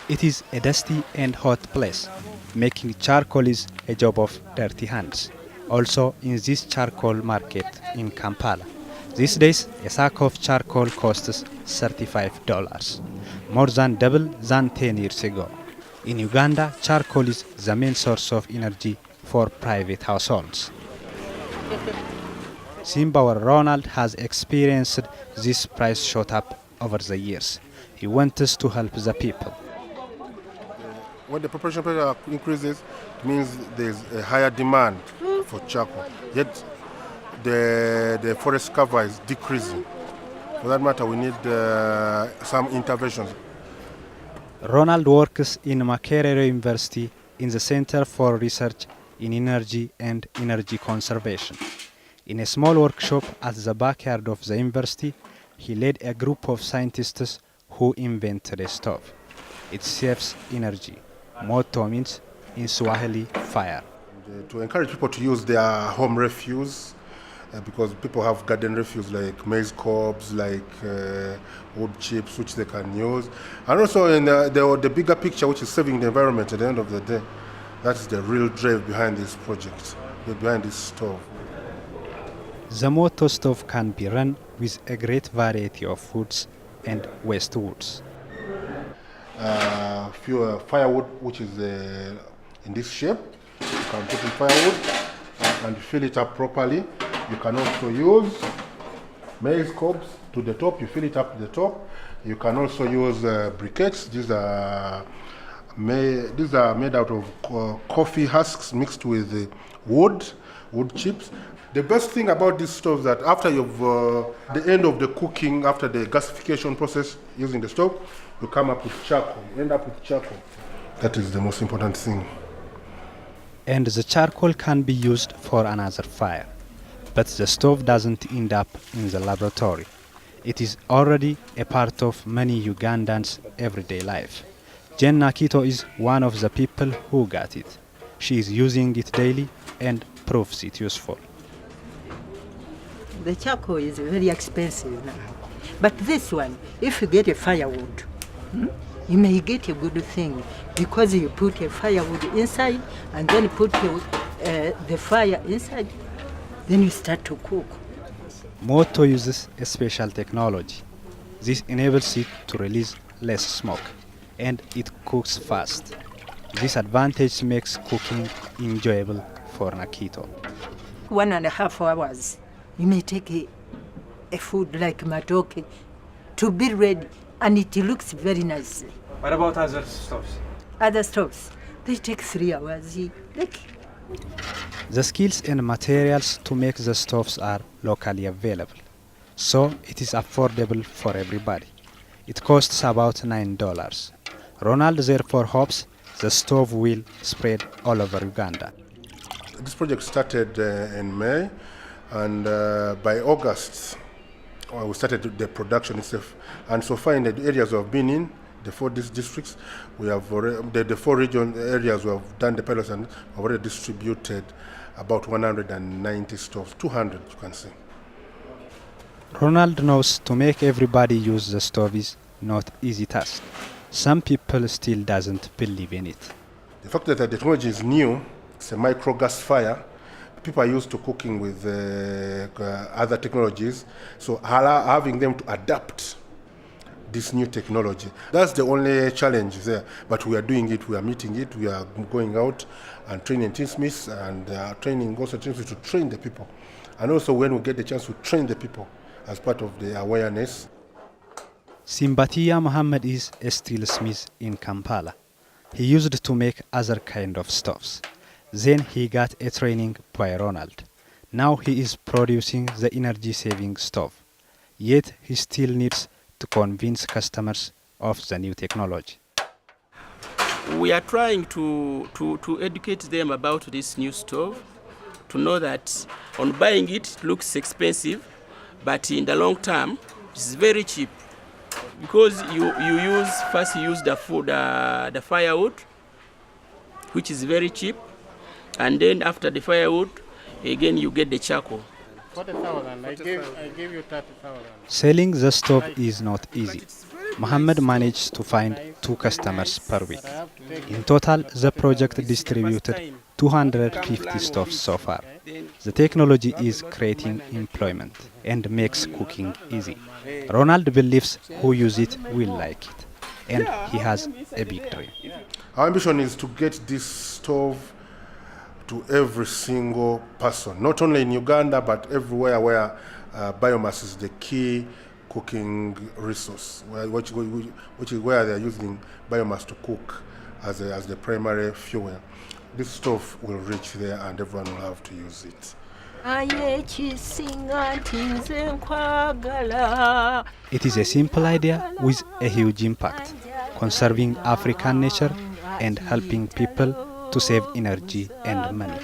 It is a dusty and hot place. Making charcoal is a job of dirty hands. Also in this charcoal market in Kampala. These days, a sack of charcoal costs $35, more than double than 10 years ago. In Uganda, charcoal is the main source of energy for private households. Simbawa Ronald has experienced this price shot up over the years. He wants to help the people. When the population pressure increases, it means there's a higher demand for charcoal. Yet the forest cover is decreasing. For that matter, we need some interventions. Ronald works in Makerere University in the Center for Research in Energy and Energy Conservation. In a small workshop at the backyard of the university, he led a group of scientists who invented a stove. It saves energy. Moto means in Swahili fire. To encourage people to use their home refuse, because people have garden refuse like maize cobs, like wood chips, which they can use. And also in the bigger picture, which is saving the environment at the end of the day. That's the real drive behind this project, behind this stove. The Moto stove can be run with a great variety of woods and waste woods. Firewood, which is in this shape, you can put in firewood and fill it up properly. You can also use maize cobs to the top, you fill it up to the top. You can also use briquettes. These are made out of coffee husks mixed with wood chips. The best thing about this stove is that after the end of the cooking, after the gasification process using the stove, you come up with charcoal. You end up with charcoal. That is the most important thing. And the charcoal can be used for another fire. But the stove doesn't end up in the laboratory. It is already a part of many Ugandans' everyday life. Jen Nakito is one of the people who got it. She is using it daily and proves it useful. The charcoal is very expensive now. But this one, if you get a firewood, you may get a good thing because you put a firewood inside and then put the fire inside, then you start to cook. Moto uses a special technology. This enables it to release less smoke and it cooks fast. This advantage makes cooking enjoyable for Nakito. 1.5 hours, you may take a food like matoke to be ready, and it looks very nicely. What about other stoves? Other stoves, they take 3 hours. Look. The skills and materials to make the stoves are locally available, so it is affordable for everybody. It costs about $9. Ronald therefore hopes the stove will spread all over Uganda. This project started in May, and by August we started the production itself. And so far in the areas we have been in, the 4 districts, we have already, the 4 region areas we have done the pilots and already distributed about 190 stoves, 200 you can say. Ronald knows to make everybody use the stove is not easy task. Some people still doesn't believe in it. The fact that the technology is new, it's a micro gas fire. People are used to cooking with other technologies, so having them to adapt this new technology. That's the only challenge there, but we are doing it, we are meeting it, we are going out and training teammates and training also to train the people. And also when we get the chance to train the people as part of the awareness. Simbatia Muhammad is a steelsmith in Kampala. He used to make other kind of stoves. Then he got a training by Ronald. Now he is producing the energy-saving stove. Yet he still needs to convince customers of the new technology. We are trying to educate them about this new stove, to know that on buying it looks expensive, but in the long term it's very cheap, because you use the firewood, which is very cheap, and then after the firewood, again you get the charcoal. 40,000. I give you 30,000. Selling the stove is not easy. Mohammed managed to find 2 customers per week. In total, the project distributed 250 stoves so far. The technology is creating employment and makes cooking easy. Ronald believes who use it will like it, and he has a big dream. Our ambition is to get this stove to every single person, not only in Uganda, but everywhere where biomass is the key cooking resource, which is where they're using biomass to cook as the primary fuel. This stove will reach there and everyone will have to use it. It is a simple idea with a huge impact, conserving African nature and helping people to save energy and money.